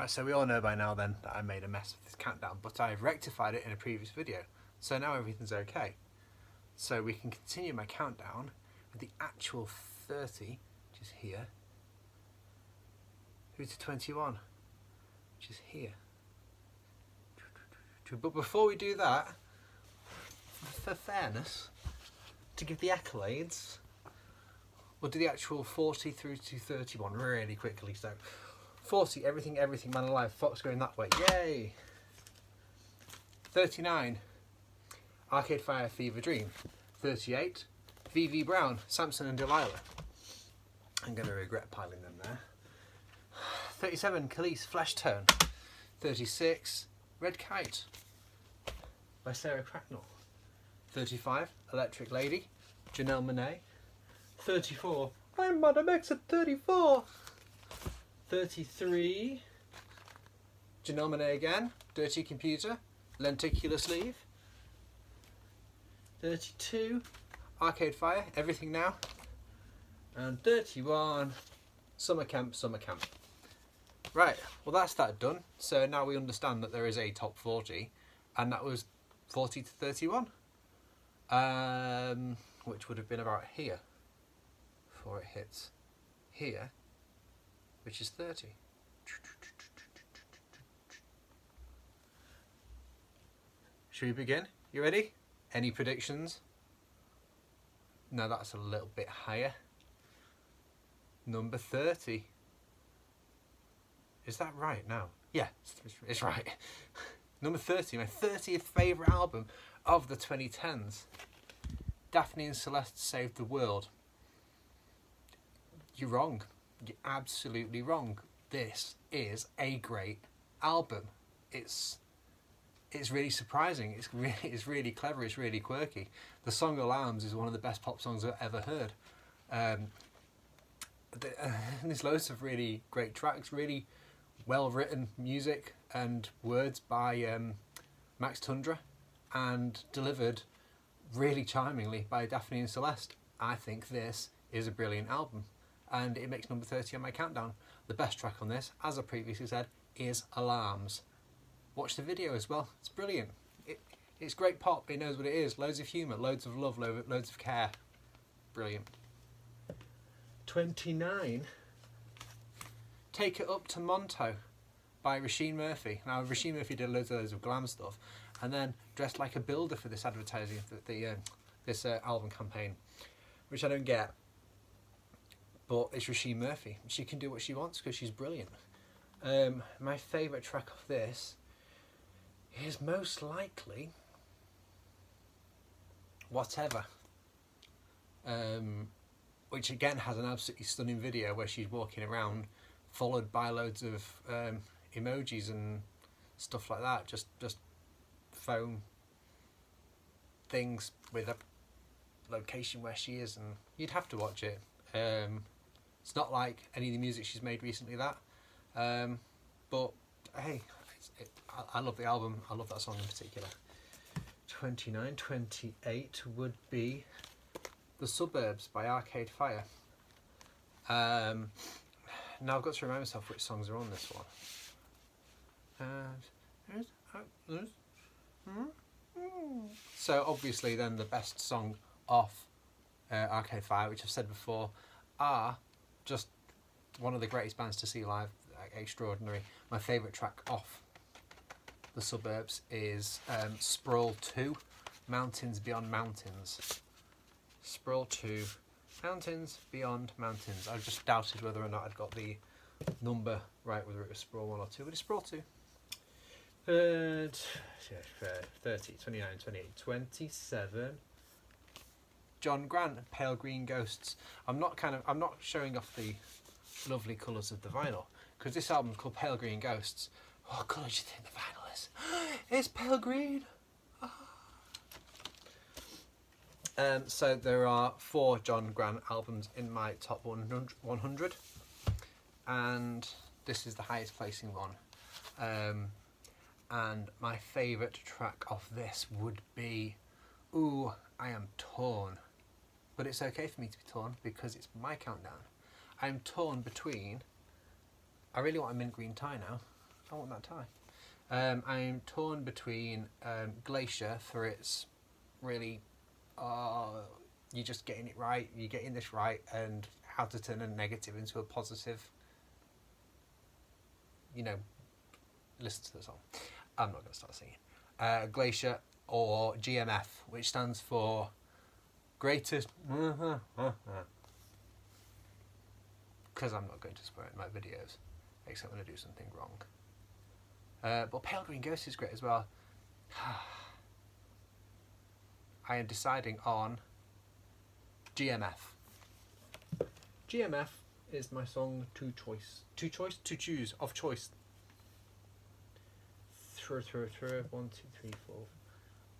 Right, so we all know by now then that I made a mess of this countdown, but I've rectified it in a previous video, so now everything's okay. So we can continue my countdown with the actual 30, which is here, through to 21, which is here. But before we do that, for fairness, to give the accolades, we'll do the actual 40 through to 31 really quickly. So 40, Everything, Everything, Man Alive, Fox going that way, yay! 39, Arcade Fire, Fever Dream. 38, VV Brown, Samson and Delilah. I'm going to regret piling them there. 37, Khalees, Flesh Tone. 36, Red Kite by Sarah Cracknell. 35, Electric Lady, Janelle Monáe. 34, I'm Madam X at 34. 33, Janelle Monáe again, Dirty Computer, Lenticular Sleeve. 32, Arcade Fire, Everything Now. And 31, Summer Camp, Summer Camp. Right, well that's that done. So now we understand that there is a top 40, and that was 40 to 31. Which would have been about here before it hits here, which is 30. Should we begin? You ready? Any predictions? No, that's a little bit higher. Number 30. Is that right now? Yeah, it's right. Number 30, my 30th favourite album of the 2010s. Daphne and Celeste Saved the World. You're wrong. You're absolutely wrong. This is a great album. It's really surprising. It's really clever. It's really quirky. The song Alarms is one of the best pop songs I've ever heard. There's loads of really great tracks, really well written music and words by Max Tundra, and delivered really charmingly by Daphne and Celeste. I think this is a brilliant album, and it makes number 30 on my countdown. The best track on this, as I previously said, is Alarms. Watch the video as well. It's brilliant. It's great pop. It knows what it is. Loads of humour, loads of love, loads of care. Brilliant. 29. Take It Up to Monto by Roisin Murphy. Now, Roisin Murphy did loads of glam stuff, and then dressed like a builder for this advertising, this album campaign, which I don't get. But it's Roisin Murphy. She can do what she wants because she's brilliant. My favourite track of this is most likely Whatever, which again has an absolutely stunning video where she's walking around followed by loads of emojis and stuff like that, just phone things with a location where she is, and you'd have to watch it. It's not like any of the music she's made recently, but hey, I love the album. I love that song in particular. 29, 28 would be The Suburbs by Arcade Fire. Now I've got to remind myself which songs are on this one. So obviously then the best song off Arcade Fire, which I've said before, are just one of the greatest bands to see live, extraordinary. My favourite track off The Suburbs is Sprawl 2, Mountains Beyond Mountains. Sprawl 2, Mountains Beyond Mountains. I just doubted whether or not I'd got the number right, whether it was Sprawl 1 or 2, but it's Sprawl 2. 30, 29, 28, 27. John Grant, Pale Green Ghosts. I'm not showing off the lovely colours of the vinyl, because this album's called Pale Green Ghosts. What colour do you think the vinyl is? It's pale green. So there are 4 John Grant albums in my top 100, and this is the highest placing one. And my favourite track of this would be, I Am Torn. But it's okay for me to be torn because it's my countdown. I'm torn between, I really want a mint green tie now, I want that tie. I'm torn between Glacier for its really, you're just getting it right, you're getting this right, and how to turn a negative into a positive. You know, listen to the song. I'm not going to start singing. Glacier, or GMF, which stands for Greatest. Because I'm not going to swear in my videos, except when I do something wrong. But Pale Green Ghost is great as well. I am deciding on GMF. GMF is my song to choose of choice. Through 1, 2, 3, 4,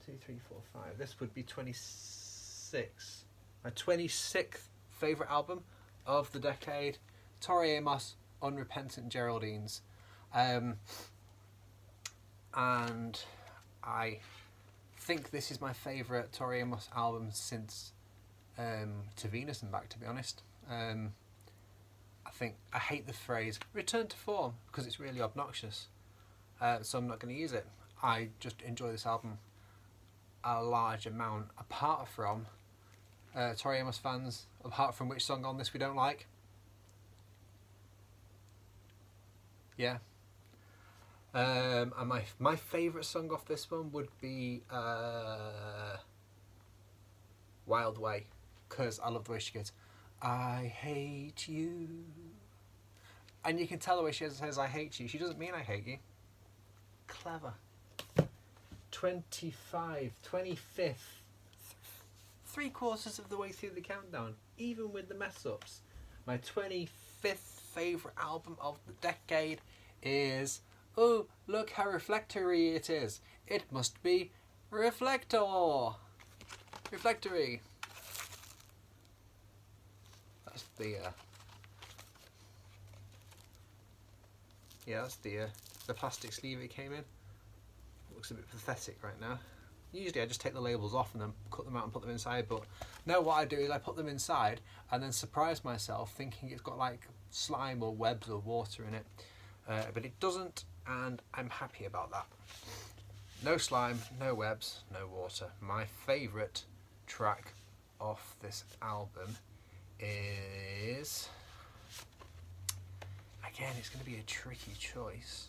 2, 3, 4, 5. This would be 26. My 26th favourite album of the decade. Tori Amos, Unrepentant Geraldines. And I think this is my favourite Tori Amos album since To Venus and Back, to be honest. I hate the phrase return to form because it's really obnoxious, so I'm not going to use it. I just enjoy this album a large amount, apart from Tori Amos fans, apart from which song on this we don't like. Yeah. And my favourite song off this one would be Wild Way, because I love the way she goes, I hate you. And you can tell the way she says I hate you. She doesn't mean I hate you. Clever. 25th. 3/4 of the way through the countdown, even with the mess ups. My 25th favourite album of the decade is, oh, look how reflectory it is. It must be Reflector. Reflectory. That's the plastic sleeve it came in. It looks a bit pathetic right now. Usually I just take the labels off and then cut them out and put them inside, but no, what I do is I put them inside and then surprise myself thinking it's got like slime or webs or water in it, but it doesn't, and I'm happy about that. No slime, no webs, no water. My favourite track off this album is, again, it's going to be a tricky choice.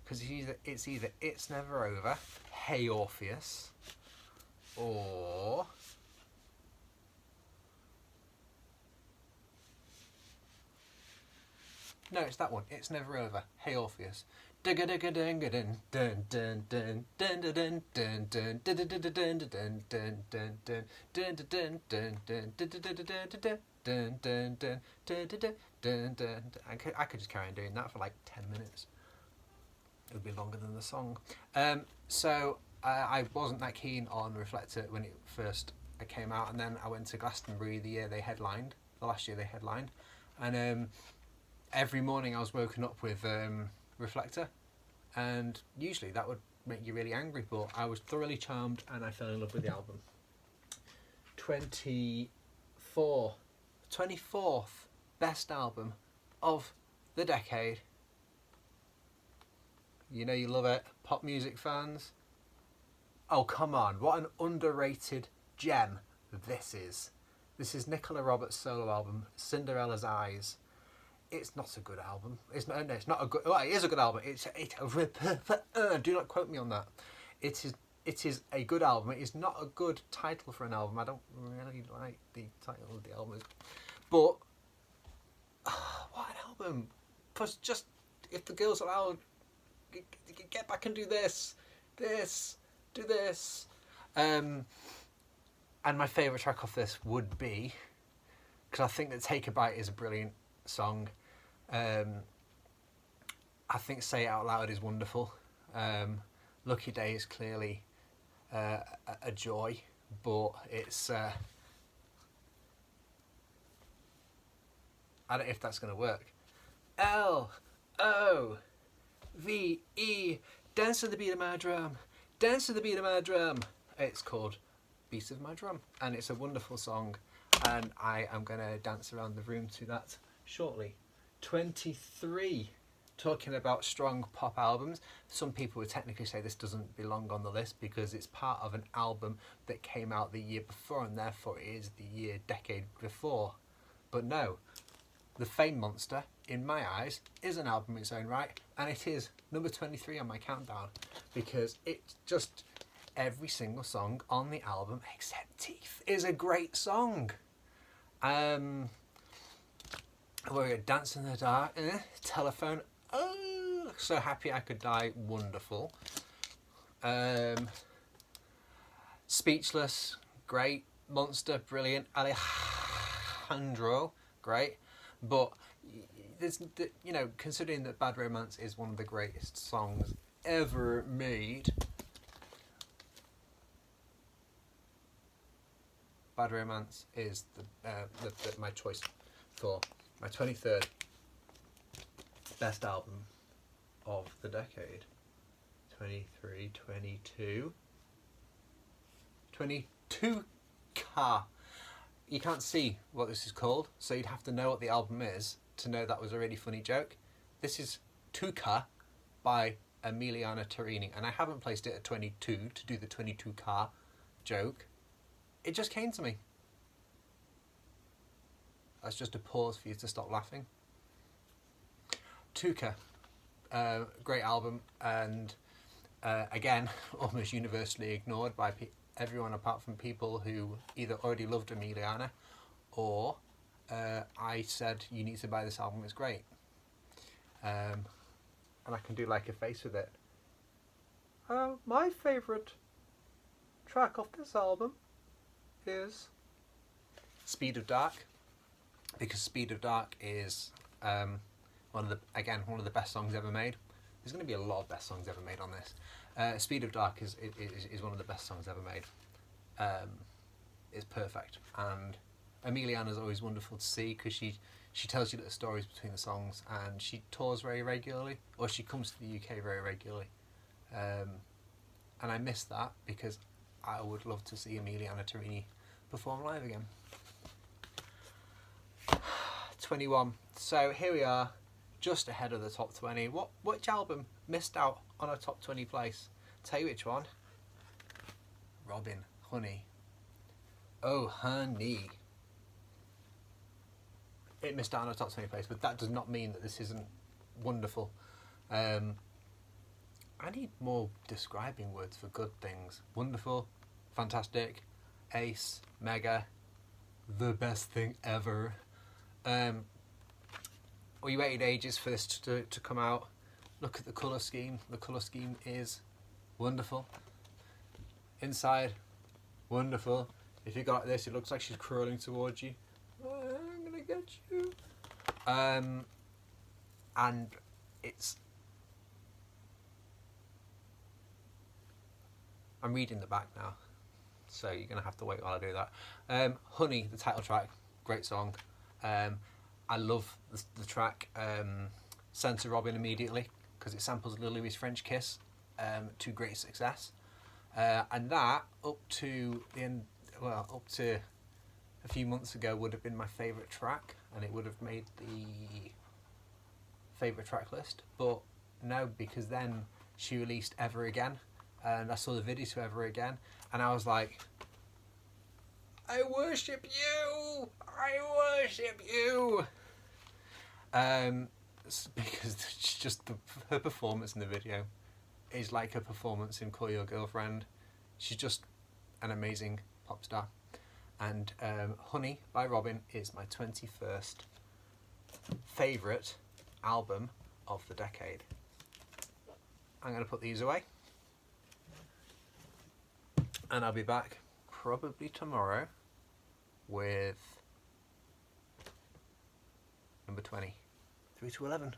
Because it's either It's Never Over, Hey Orpheus, or no, it's that one. It's Never Over, Hey Orpheus. I could just carry on doing that for like 10 minutes. It would be longer than the song. So I wasn't that keen on Reflector when it first came out, and then I went to Glastonbury the last year they headlined, and every morning I was woken up with Reflector, and usually that would make you really angry, but I was thoroughly charmed and I fell in love with the album. 24th best album of the decade. You know you love it, pop music fans. Oh, come on, what an underrated gem this is. This is Nicola Roberts' solo album, Cinderella's Eyes. It's not a good album. It's not a good. Well, it is a good album. Do not quote me on that. It is a good album. It is not a good title for an album. I don't really like the title of the album, but what an album! Plus, just if the girls allowed, get back and do this, do this. And my favourite track off this would be, because I think that Take a Bite is a brilliant song. I think Say It Out Loud is wonderful. Lucky Day is clearly a joy, but it's I don't know if that's going to work. L-O-V-E, dance to the beat of my drum, dance to the beat of my drum. It's called Beat of My Drum, and it's a wonderful song. and I am going to dance around the room to that shortly. 23. Talking about strong pop albums, some people would technically say this doesn't belong on the list because it's part of an album that came out the year before and therefore it is the decade before. But no, The Fame Monster, in my eyes, is an album in its own right, and it is number 23 on my countdown because it's just every single song on the album except Teeth is a great song. We're Dance in the Dark, Telephone, oh, So Happy I Could Die, wonderful. Speechless, great. Monster, brilliant. Alejandro, great. But there's, you know, considering that Bad Romance is one of the greatest songs ever made, Bad Romance is my choice for my 23rd best album of the decade. 23, 22. 22K. You can't see what this is called, so you'd have to know what the album is to know that was a really funny joke. This is Tuca by Emiliana Torini, and I haven't placed it at 22 to do the 22K joke. It just came to me. That's just a pause for you to stop laughing. Tuca, great album, and again, almost universally ignored by everyone apart from people who either already loved Emiliana or I said, you need to buy this album, it's great. And I can do like a face with it. My favourite track off this album is Speed of Dark, because Speed of Dark is one of the best songs ever made. There's going to be a lot of best songs ever made on this. Speed of Dark is one of the best songs ever made. It's perfect, and Emiliana's always wonderful to see because she tells you little stories between the songs, and she tours very regularly, or she comes to the UK very regularly, and I miss that because I would love to see Emiliana Torini perform live again. 21. So here we are, just ahead of the top 20. Which album missed out on a top 20 place? Tell you which one. Robyn, Honey. Oh, Honey. It missed out on a top 20 place, but that does not mean that this isn't wonderful. I need more describing words for good things. Wonderful, fantastic, ace, mega, the best thing ever. We waited ages for this to come out. Look at the colour scheme. The colour scheme is wonderful. Inside, wonderful. If you got this, it looks like she's crawling towards you. I'm gonna get you. And it's... I'm reading the back now, so you're gonna have to wait while I do that. Honey, the title track, great song. I love the track Sent to Robyn Immediately because it samples Lil Louis French Kiss to great success, and that up to a few months ago would have been my favourite track, and it would have made the favourite track list. But no, because then she released Ever Again, and I saw the video to Ever Again, and I was like, I worship you! I worship you! Because just her performance in the video is like her performance in Call Your Girlfriend. She's just an amazing pop star. And Honey by Robyn is my 21st favourite album of the decade. I'm going to put these away. And I'll be back probably tomorrow with number 20, 3 to 11.